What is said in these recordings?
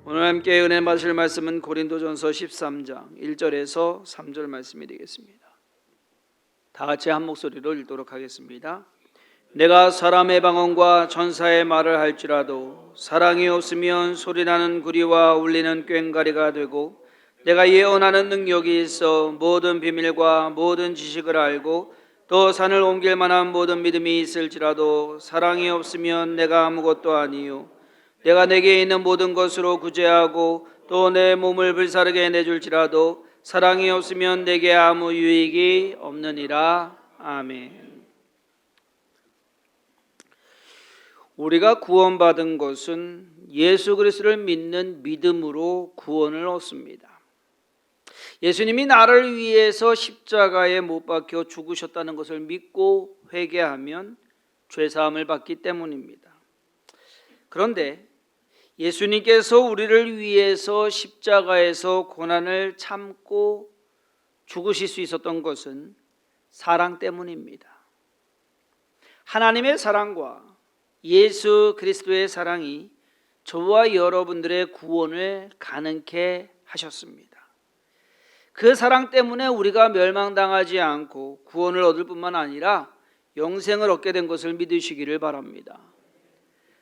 오늘 함께 은혜 받으실 말씀은 고린도전서 13장 1절에서 3절 말씀이 되겠습니다. 다 같이 한 목소리로 읽도록 하겠습니다. 내가 사람의 방언과 천사의 말을 할지라도 사랑이 없으면 소리나는 구리와 울리는 꽹과리가 되고, 내가 예언하는 능력이 있어 모든 비밀과 모든 지식을 알고 또 산을 옮길 만한 모든 믿음이 있을지라도 사랑이 없으면 내가 아무것도 아니요, 내가 내게 있는 모든 것으로 구제하고 또 내 몸을 불사르게 내줄지라도 사랑이 없으면 내게 아무 유익이 없느니라. 아멘. 우리가 구원받은 것은 예수 그리스도를 믿는 믿음으로 구원을 얻습니다. 예수님이 나를 위해서 십자가에 못 박혀 죽으셨다는 것을 믿고 회개하면 죄사함을 받기 때문입니다. 그런데 예수님께서 우리를 위해서 십자가에서 고난을 참고 죽으실 수 있었던 것은 사랑 때문입니다. 하나님의 사랑과 예수 그리스도의 사랑이 저와 여러분들의 구원을 가능케 하셨습니다. 그 사랑 때문에 우리가 멸망당하지 않고 구원을 얻을 뿐만 아니라 영생을 얻게 된 것을 믿으시기를 바랍니다.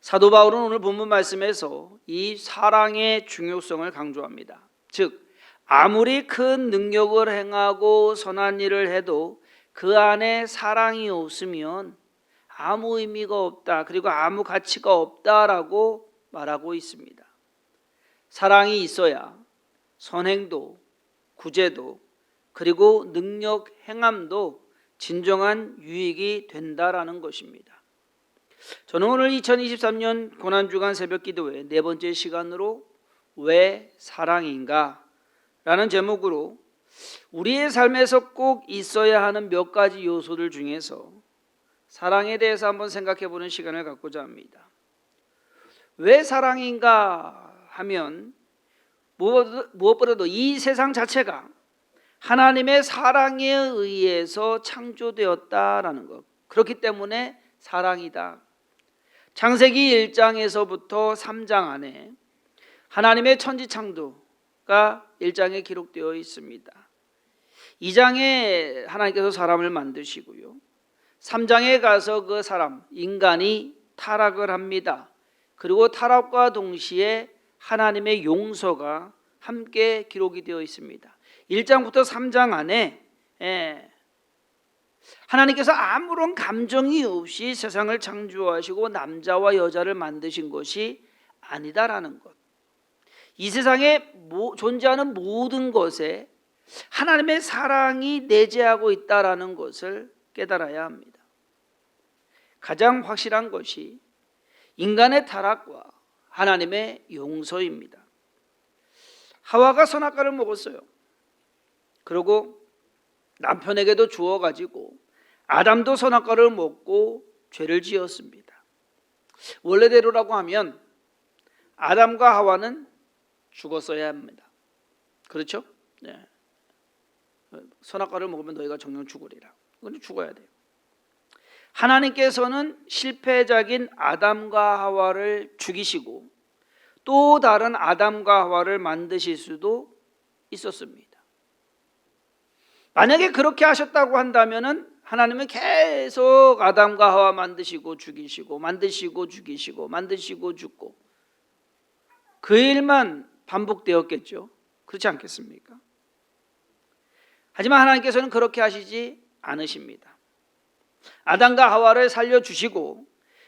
사도 바울은 오늘 본문 말씀에서 이 사랑의 중요성을 강조합니다. 즉, 아무리 큰 능력을 행하고 선한 일을 해도 그 안에 사랑이 없으면 아무 의미가 없다, 그리고 아무 가치가 없다라고 말하고 있습니다. 사랑이 있어야 선행도, 구제도, 그리고 능력 행함도 진정한 유익이 된다라는 것입니다. 저는 오늘 2023년 고난주간 새벽기도회 네 번째 시간으로 왜 사랑인가? 라는 제목으로 우리의 삶에서 꼭 있어야 하는 몇 가지 요소들 중에서 사랑에 대해서 한번 생각해 보는 시간을 갖고자 합니다. 왜 사랑인가 하면 무엇보다도 이 세상 자체가 하나님의 사랑에 의해서 창조되었다라는 것, 그렇기 때문에 사랑이다. 창세기 1장에서부터 3장 안에 하나님의 천지창조가 1장에 기록되어 있습니다. 2장에 하나님께서 사람을 만드시고요, 3장에 가서 그 사람, 인간이 타락을 합니다. 그리고 타락과 동시에 하나님의 용서가 함께 기록이 되어 있습니다. 1장부터 3장 안에 하나님께서 아무런 감정이 없이 세상을 창조하시고 남자와 여자를 만드신 것이 아니다라는 것, 이 세상에 존재하는 모든 것에 하나님의 사랑이 내재하고 있다라는 것을 깨달아야 합니다. 가장 확실한 것이 인간의 타락과 하나님의 용서입니다. 하와가 선악과를 먹었어요. 그리고 남편에게도 주어가지고 아담도 선악과를 먹고 죄를 지었습니다. 원래대로라고 하면 아담과 하와는 죽었어야 합니다. 그렇죠? 네. 선악과를 먹으면 너희가 정녕 죽으리라. 그건 죽어야 돼요. 하나님께서는 실패작인 아담과 하와를 죽이시고 또 다른 아담과 하와를 만드실 수도 있었습니다. 만약에 그렇게 하셨다고 한다면은 하나님은 계속 아담과 하와 만드시고 죽이시고 만드시고 죽이시고 만드시고 죽고 그 일만 반복되었겠죠. 그렇지 않겠습니까? 하지만 하나님께서는 그렇게 하시지 않으십니다. 아담과 하와를 살려주시고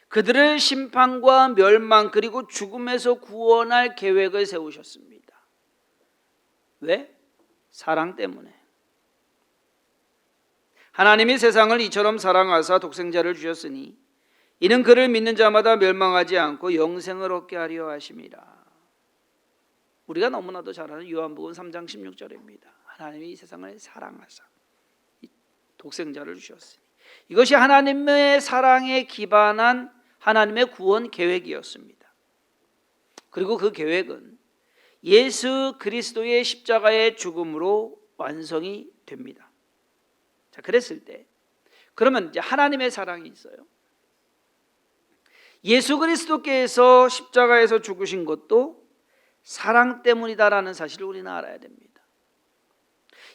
그들을 심판과 멸망 그리고 죽음에서 구원할 계획을 세우셨습니다. 왜? 사랑 때문에. 하나님이 세상을 이처럼 사랑하사 독생자를 주셨으니 이는 그를 믿는 자마다 멸망하지 않고 영생을 얻게 하려 하심이라. 우리가 너무나도 잘 아는 요한복음 3장 16절입니다. 하나님이 이 세상을 사랑하사 독생자를 주셨으니, 이것이 하나님의 사랑에 기반한 하나님의 구원 계획이었습니다. 그리고 그 계획은 예수 그리스도의 십자가의 죽음으로 완성이 됩니다. 자, 그랬을 때 그러면 이제 하나님의 사랑이 있어요. 예수 그리스도께서 십자가에서 죽으신 것도 사랑 때문이다라는 사실을 우리는 알아야 됩니다.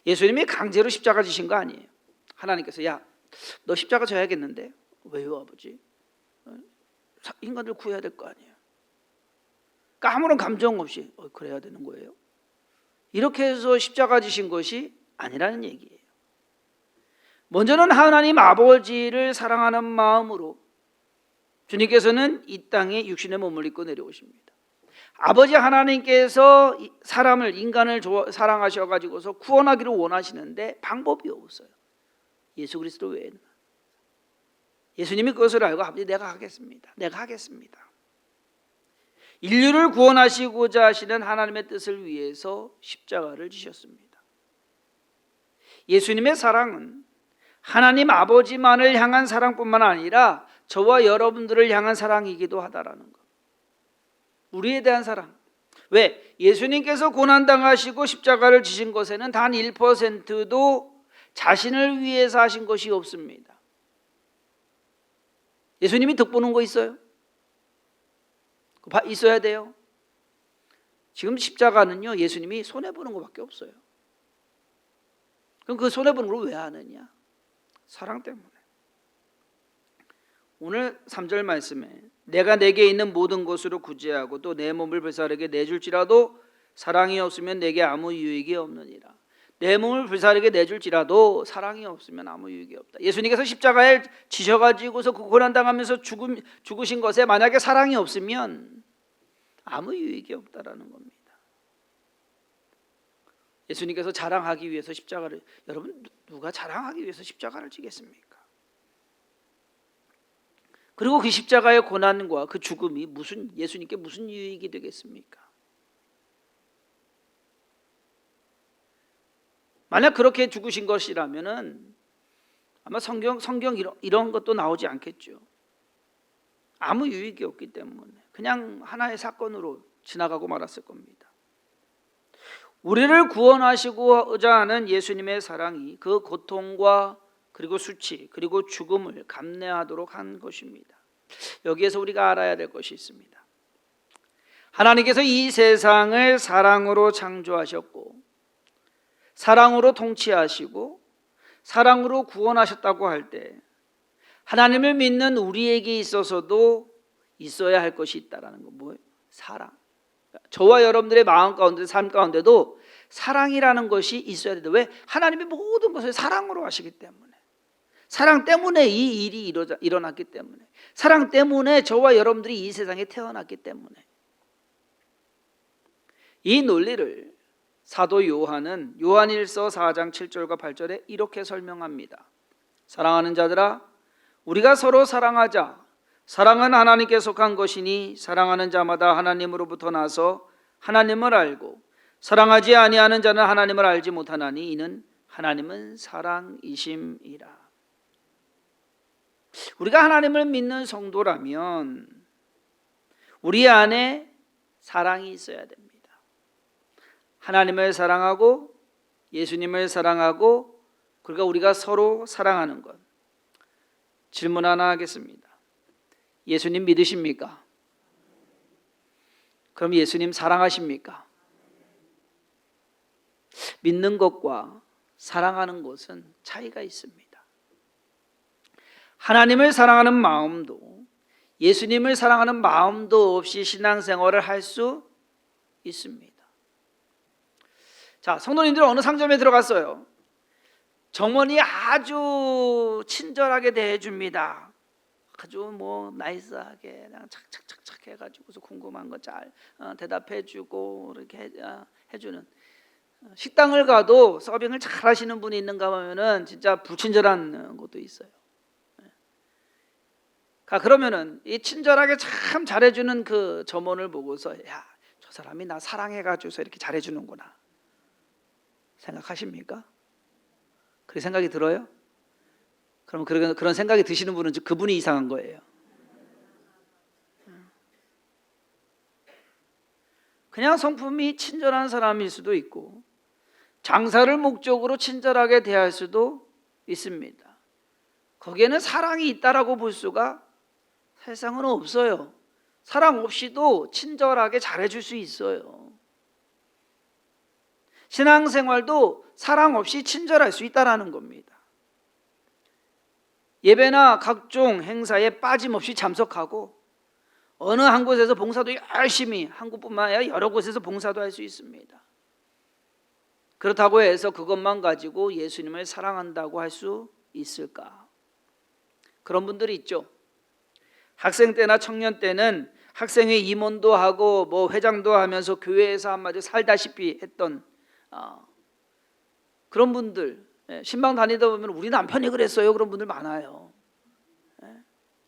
예수님이 강제로 십자가 지신 거 아니에요. 하나님께서 야, 너 십자가 져야겠는데. 왜요, 아버지? 인간들 구해야 될 거 아니에요. 그러니까 아무런 감정 없이 그래야 되는 거예요. 이렇게 해서 십자가 지신 것이 아니라는 얘기예요. 먼저는 하나님 아버지를 사랑하는 마음으로 주님께서는 이 땅에 육신의 몸을 입고 내려오십니다. 아버지 하나님께서 사람을, 인간을 사랑하셔가지고서 구원하기를 원하시는데 방법이 없어요. 예수 그리스도 외에는. 예수님이 그것을 알고 아버지 내가 하겠습니다. 인류를 구원하시고자 하시는 하나님의 뜻을 위해서 십자가를 지셨습니다. 예수님의 사랑은 하나님 아버지만을 향한 사랑뿐만 아니라 저와 여러분들을 향한 사랑이기도 하다라는 것. 우리에 대한 사랑. 왜? 예수님께서 고난당하시고 십자가를 지신 것에는 단 1%도 자신을 위해서 하신 것이 없습니다. 예수님이 덕보는 거 있어요? 있어야 돼요. 지금 십자가는요, 예수님이 손해보는 것밖에 없어요. 그럼 그 손해보는 걸 왜 하느냐? 사랑 때문에. 오늘 3절 말씀에 내가 내게 있는 모든 것으로 구제하고 또 내 몸을 불사르게 내줄지라도 사랑이 없으면 내게 아무 유익이 없느니라. 내 몸을 불사르게 내줄지라도 사랑이 없으면 아무 유익이 없다. 예수님께서 십자가에 지셔가지고서 그 고난당하면서 죽으신 것에 만약에 사랑이 없으면 아무 유익이 없다라는 겁니다. 예수님께서 자랑하기 위해서 십자가를, 여러분 누가 자랑하기 위해서 십자가를 지겠습니까? 그리고 그 십자가의 고난과 그 죽음이 예수님께 무슨 유익이 되겠습니까? 만약 그렇게 죽으신 것이라면은 아마 성경 이런 것도 나오지 않겠죠. 아무 유익이 없기 때문에 그냥 하나의 사건으로 지나가고 말았을 겁니다. 우리를 구원하시고자 하는 예수님의 사랑이 그 고통과 그리고 수치 그리고 죽음을 감내하도록 한 것입니다. 여기에서 우리가 알아야 될 것이 있습니다. 하나님께서 이 세상을 사랑으로 창조하셨고 사랑으로 통치하시고 사랑으로 구원하셨다고 할 때 하나님을 믿는 우리에게 있어서도 있어야 할 것이 있다라는 거. 뭐예요? 사랑. 저와 여러분들의 마음 가운데, 삶 가운데도 사랑이라는 것이 있어야 된다. 왜? 하나님이 모든 것을 사랑으로 하시기 때문에. 사랑 때문에 이 일이 일어났기 때문에. 사랑 때문에 저와 여러분들이 이 세상에 태어났기 때문에. 이 논리를 사도 요한은 요한일서 4장 7절과 8절에 이렇게 설명합니다. 사랑하는 자들아, 우리가 서로 사랑하자. 사랑은 하나님께 속한 것이니 사랑하는 자마다 하나님으로부터 나서 하나님을 알고 사랑하지 아니하는 자는 하나님을 알지 못하나니 이는 하나님은 사랑이심이라. 우리가 하나님을 믿는 성도라면 우리 안에 사랑이 있어야 됩니다. 하나님을 사랑하고 예수님을 사랑하고 그러니까 우리가 서로 사랑하는 것. 질문 하나 하겠습니다. 예수님 믿으십니까? 그럼 예수님 사랑하십니까? 믿는 것과 사랑하는 것은 차이가 있습니다. 하나님을 사랑하는 마음도 예수님을 사랑하는 마음도 없이 신앙생활을 할 수 있습니다. 자, 성도님들 어느 상점에 들어갔어요. 점원이 아주 친절하게 대해줍니다. 아주 나이스하게 그냥 착착착착 해가지고서 궁금한 거 잘 대답해주고 이렇게 해주는. 식당을 가도 서빙을 잘 하시는 분이 있는가 하면은 진짜 불친절한 것도 있어요. 그러면은 이 친절하게 참 잘해주는 그 점원을 보고서 야, 저 사람이 나 사랑해가지고서 이렇게 잘해주는구나 생각하십니까? 그렇게 생각이 들어요? 그럼 그런 생각이 드시는 분은 그분이 이상한 거예요. 그냥 성품이 친절한 사람일 수도 있고 장사를 목적으로 친절하게 대할 수도 있습니다. 거기에는 사랑이 있다라고 볼 수가 세상은 없어요. 사랑 없이도 친절하게 잘해줄 수 있어요. 신앙생활도 사랑 없이 친절할 수 있다는 겁니다. 예배나 각종 행사에 빠짐없이 참석하고 어느 한 곳에서 봉사도 열심히, 한국뿐만 아니라 여러 곳에서 봉사도 할 수 있습니다. 그렇다고 해서 그것만 가지고 예수님을 사랑한다고 할 수 있을까? 그런 분들이 있죠. 학생 때나 청년 때는 학생회 임원도 하고 뭐 회장도 하면서 교회에서 한마디로 살다시피 했던 그런 분들, 신방 다니다 보면 우리 남편이 그랬어요, 그런 분들 많아요.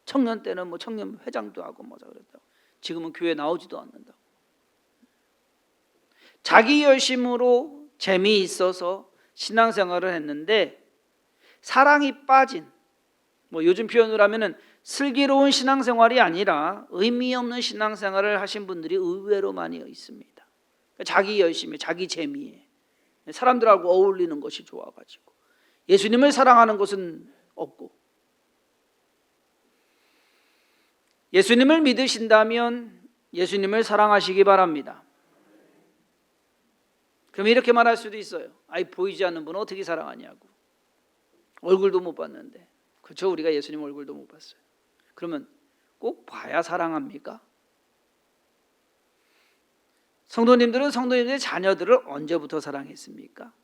청년 때는 뭐 청년 회장도 하고 뭐자 그랬다고. 지금은 교회 나오지도 않는다고. 자기 열심으로 재미있어서 신앙생활을 했는데 사랑이 빠진, 뭐 요즘 표현으로 하면은 슬기로운 신앙생활이 아니라 의미 없는 신앙생활을 하신 분들이 의외로 많이 있습니다. 자기 열심에, 자기 재미에, 사람들하고 어울리는 것이 좋아가지고 예수님을 사랑하는 것은 없고, 예수님을 믿으신다면 예수님을 사랑하시기 바랍니다. 그럼 이렇게 말할 수도 있어요. 아이, 보이지 않는 분은 어떻게 사랑하냐고. 얼굴도 못 봤는데. 그렇죠, 우리가 예수님 얼굴도 못 봤어요. 그러면 꼭 봐야 사랑합니까? 성도님들은 성도님들의 자녀들을 언제부터 사랑했습니까?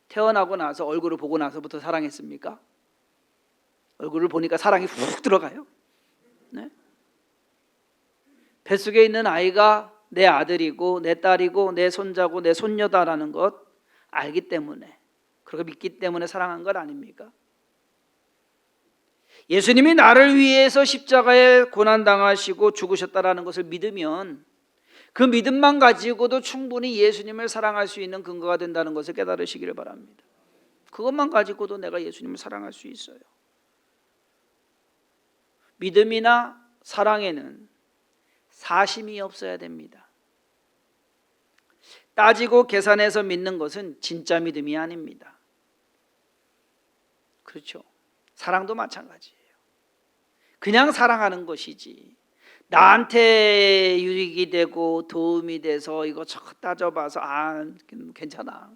태어나고 나서, 얼굴을 보고 나서부터 사랑했습니까? 얼굴을 보니까 사랑이 훅 들어가요. 네? 뱃속에 있는 아이가 내 아들이고 내 딸이고 내 손자고 내 손녀다라는 것 알기 때문에, 그렇게 믿기 때문에 사랑한 것 아닙니까? 예수님이 나를 위해서 십자가에 고난당하시고 죽으셨다라는 것을 믿으면 그 믿음만 가지고도 충분히 예수님을 사랑할 수 있는 근거가 된다는 것을 깨달으시기를 바랍니다. 그것만 가지고도 내가 예수님을 사랑할 수 있어요. 믿음이나 사랑에는 사심이 없어야 됩니다. 따지고 계산해서 믿는 것은 진짜 믿음이 아닙니다. 그렇죠? 사랑도 마찬가지예요. 그냥 사랑하는 것이지 나한테 유익이 되고 도움이 돼서 이거 저거 따져봐서 괜찮아,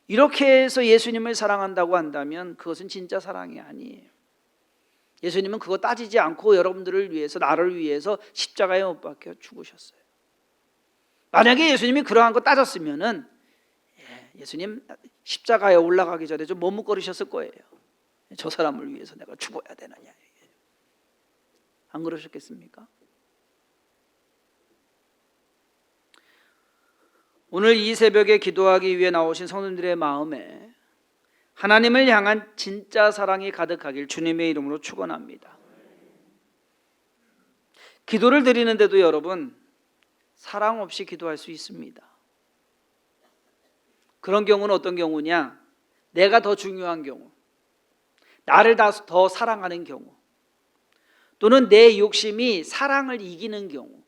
이렇게 해서 예수님을 사랑한다고 한다면 그것은 진짜 사랑이 아니에요. 예수님은 그거 따지지 않고 여러분들을 위해서, 나를 위해서 십자가에 못 박혀 죽으셨어요. 만약에 예수님이 그러한 거 따졌으면은 예수님 십자가에 올라가기 전에 좀 머뭇거리셨을 거예요. 저 사람을 위해서 내가 죽어야 되느냐. 안 그러셨겠습니까? 오늘 이 새벽에 기도하기 위해 나오신 성도님들의 마음에 하나님을 향한 진짜 사랑이 가득하길 주님의 이름으로 축원합니다. 기도를 드리는데도 여러분, 사랑 없이 기도할 수 있습니다. 그런 경우는 어떤 경우냐? 내가 더 중요한 경우, 나를 더 사랑하는 경우, 또는 내 욕심이 사랑을 이기는 경우.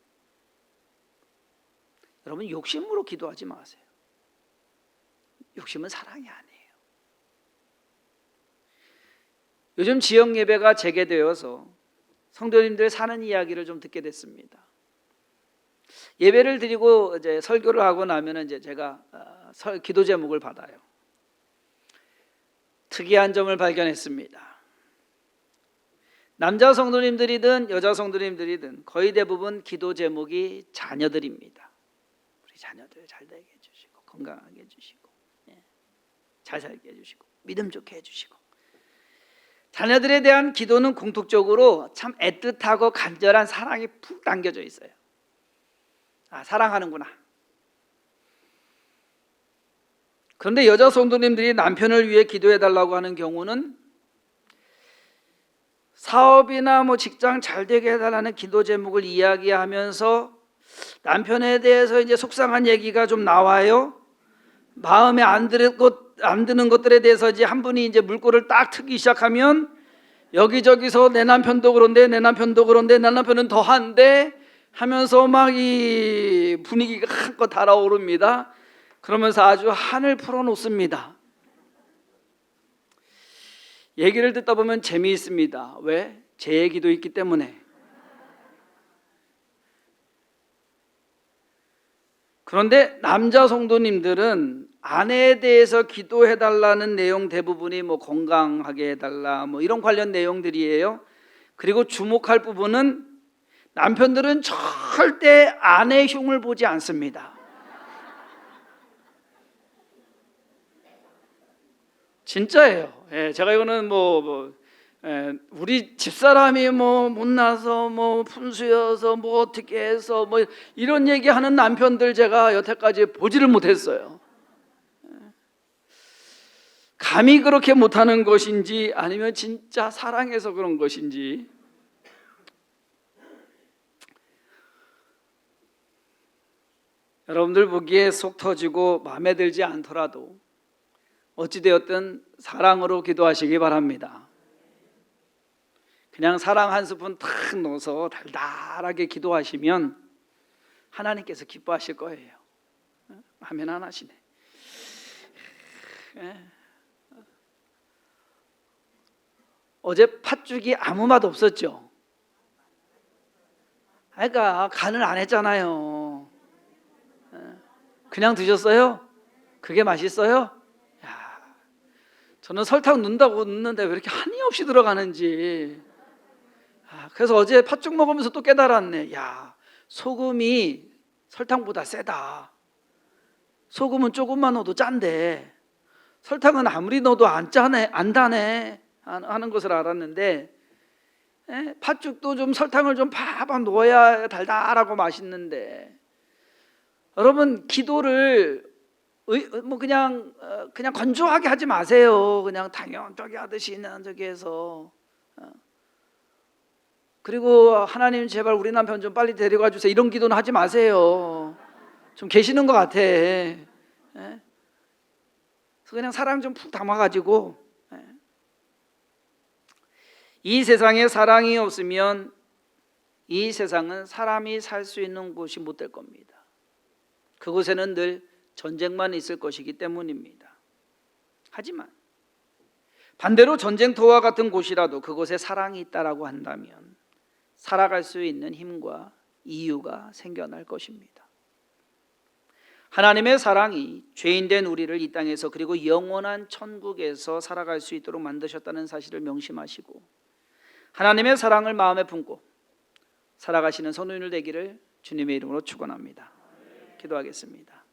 여러분, 욕심으로 기도하지 마세요. 욕심은 사랑이 아니에요. 요즘 지역 예배가 재개되어서 성도님들 사는 이야기를 좀 듣게 됐습니다. 예배를 드리고 이제 설교를 하고 나면 이제 제가 기도 제목을 받아요. 특이한 점을 발견했습니다. 남자 성도님들이든 여자 성도님들이든 거의 대부분 기도 제목이 자녀들입니다. 우리 자녀들 잘 되게 해주시고, 건강하게 해주시고, 잘 살게 해주시고, 믿음 좋게 해주시고. 자녀들에 대한 기도는 공통적으로 참 애틋하고 간절한 사랑이 푹 담겨져 있어요. 사랑하는구나. 그런데 여자 성도님들이 남편을 위해 기도해달라고 하는 경우는 사업이나 뭐 직장 잘 되게 해달라는 기도 제목을 이야기하면서 남편에 대해서 이제 속상한 얘기가 좀 나와요. 마음에 안 드는 것들에 대해서 이제 한 분이 이제 물꼬를 딱 트기 시작하면 여기저기서 내 남편도 그런데, 내 남편도 그런데, 내 남편은 더한데 하면서 막 이 분위기가 한껏 달아오릅니다. 그러면서 아주 한을 풀어놓습니다. 얘기를 듣다 보면 재미있습니다. 왜? 제 얘기도 있기 때문에. 그런데 남자 성도님들은 아내에 대해서 기도해 달라는 내용 대부분이 뭐 건강하게 해달라 뭐 이런 관련 내용들이에요. 그리고 주목할 부분은 남편들은 절대 아내의 흉을 보지 않습니다. 진짜예요. 예, 제가 이거는 우리 집사람이 뭐 못나서 뭐 분수여서 뭐 어떻게 해서 뭐 이런 얘기하는 남편들 제가 여태까지 보지를 못했어요. 감히 그렇게 못하는 것인지 아니면 진짜 사랑해서 그런 것인지. 여러분들 보기에 속 터지고 마음에 들지 않더라도 어찌되었든 사랑으로 기도하시기 바랍니다. 그냥 사랑 한 스푼 탁 넣어서 달달하게 기도하시면 하나님께서 기뻐하실 거예요. 아멘 안 하시네. 어제 팥죽이 아무 맛 없었죠? 그러니까 간을 안 했잖아요. 그냥 드셨어요? 그게 맛있어요? 야, 저는 설탕 넣는다고 넣는데 왜 이렇게 한이 없이 들어가는지. 그래서 어제 팥죽 먹으면서 또 깨달았네. 야, 소금이 설탕보다 세다. 소금은 조금만 넣어도 짠데 설탕은 아무리 넣어도 안 짜네, 안 다네 하는 것을 알았는데, 팥죽도 좀 설탕을 좀 파봐 넣어야 달달하고 맛있는데, 여러분 기도를 뭐 그냥 건조하게 하지 마세요. 그냥 당연하게 하듯이 그냥 저기 해서. 그리고 하나님 제발 우리 남편 좀 빨리 데려가 주세요 이런 기도는 하지 마세요. 좀 계시는 것 같아. 그래서 그냥 사랑 좀 푹 담아가지고, 이 세상에 사랑이 없으면 이 세상은 사람이 살 수 있는 곳이 못 될 겁니다. 그곳에는 늘 전쟁만 있을 것이기 때문입니다. 하지만 반대로 전쟁터와 같은 곳이라도 그곳에 사랑이 있다라고 한다면 살아갈 수 있는 힘과 이유가 생겨날 것입니다. 하나님의 사랑이 죄인된 우리를 이 땅에서 그리고 영원한 천국에서 살아갈 수 있도록 만드셨다는 사실을 명심하시고 하나님의 사랑을 마음에 품고 살아가시는 성도님들 되기를 주님의 이름으로 축원합니다. 기도하겠습니다.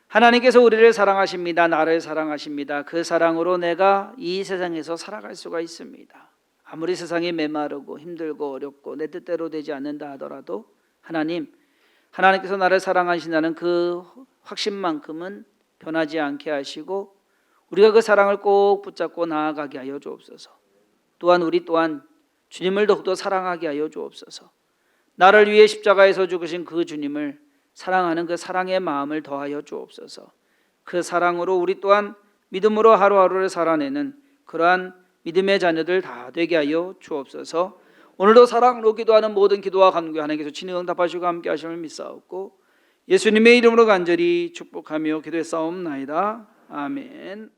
하나님께서 우리를 사랑하십니다. 나를 사랑하십니다. 그 사랑으로 내가 이 세상에서 살아갈 수가 있습니다. 아무리 세상이 메마르고 힘들고 어렵고 내 뜻대로 되지 않는다 하더라도 하나님께서 나를 사랑하신다는 그 확신만큼은 변하지 않게 하시고 우리가 그 사랑을 꼭 붙잡고 나아가게 하여 주옵소서. 또한 우리 또한 주님을 더욱더 사랑하게 하여 주옵소서. 나를 위해 십자가에서 죽으신 그 주님을 사랑하는 그 사랑의 마음을 더하여 주옵소서. 그 사랑으로 우리 또한 믿음으로 하루하루를 살아내는 그러한 믿음의 자녀들 다 되게 하여 주옵소서. 오늘도 사랑으로 기도하는 모든 기도와 간구 하나님께서 친히 응답하시고 함께 하심을 믿사옵고 예수님의 이름으로 간절히 축복하며 기도했사옵나이다. 아멘.